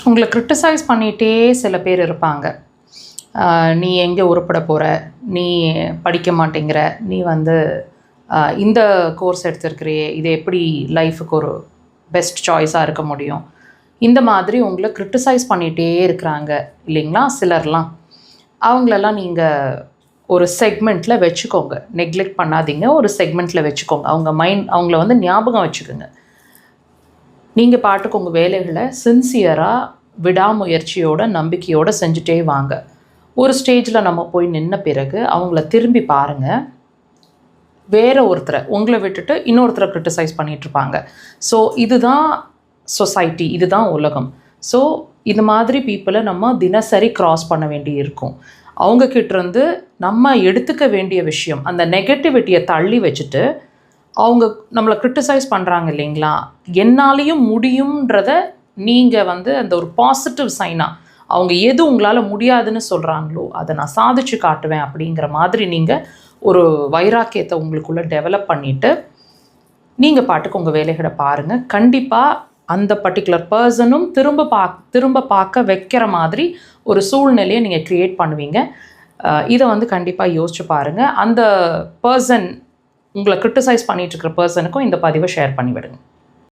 உங்களை கிரிட்டிசைஸ் பண்ணிகிட்டே சில பேர் இருப்பாங்க. நீ எங்கே உருப்பட போகிற, நீ படிக்க மாட்டேங்கிற, நீ வந்து இந்த கோர்ஸ் எடுத்துருக்கிறியே, இது எப்படி லைஃபுக்கு ஒரு பெஸ்ட் சாய்ஸாக இருக்க முடியும், இந்த மாதிரி உங்களை கிரிட்டிசைஸ் பண்ணிகிட்டே இருக்கிறாங்க இல்லைங்களா சிலர்லாம். அவங்களெல்லாம் நீங்கள் ஒரு செக்மெண்ட்டில் வச்சுக்கோங்க, நெக்லெக்ட் பண்ணாதீங்க, ஒரு செக்மெண்ட்டில் வச்சுக்கோங்க. அவங்கள வந்து ஞாபகம் வச்சுக்கோங்க. நீங்கள் பாட்டுக்கு உங்கள் வேலைகளை சின்சியராக விடாமுயற்சியோட நம்பிக்கையோடு செஞ்சுட்டே வாங்க. ஒரு ஸ்டேஜில் நம்ம போய் நின்ன பிறகு அவங்கள திரும்பி பாருங்கள். வேறு ஒருத்தரை உங்களை விட்டுட்டு இன்னொருத்தரை கிரிட்டிசைஸ் பண்ணிகிட்ருப்பாங்க. ஸோ இதுதான் சொசைட்டி, இதுதான் உலகம். ஸோ இது மாதிரி பீப்புளை நம்ம தினசரி க்ராஸ் பண்ண வேண்டி இருக்கும். அவங்கக்கிட்டேருந்து நம்ம எடுத்துக்க வேண்டிய விஷயம், அந்த நெகட்டிவிட்டியை தள்ளி வச்சுட்டு அவங்க நம்மளை கிரிட்டிசைஸ் பண்ணுறாங்க இல்லைங்களா, என்னாலேயும் முடியுன்றத நீங்கள் வந்து அந்த ஒரு பாசிட்டிவ் சைனாக, அவங்க எது உங்களால் முடியாதுன்னு சொல்கிறாங்களோ அதை நான் சாதிச்சு காட்டுவேன் அப்படிங்கிற மாதிரி நீங்கள் ஒரு வைராக்கியத்தை உங்களுக்குள்ளே டெவலப் பண்ணிவிட்டு நீங்கள் பாட்டுக்கு உங்கள் வேலைகளை பாருங்கள். கண்டிப்பாக அந்த பர்டிகுலர் பர்சனும் திரும்ப பார்க்க வைக்கிற மாதிரி ஒரு சூழ்நிலையை நீங்கள் க்ரியேட் பண்ணுவீங்க. இதை வந்து கண்டிப்பாக யோசிச்சு பாருங்கள். அந்த பர்சன் உங்களை கிரிட்டிசைஸ் பண்ணிகிட்ருக்கிற பர்சனுக்கும் இந்த பதிவை ஷேர் பண்ணிவிடுங்க.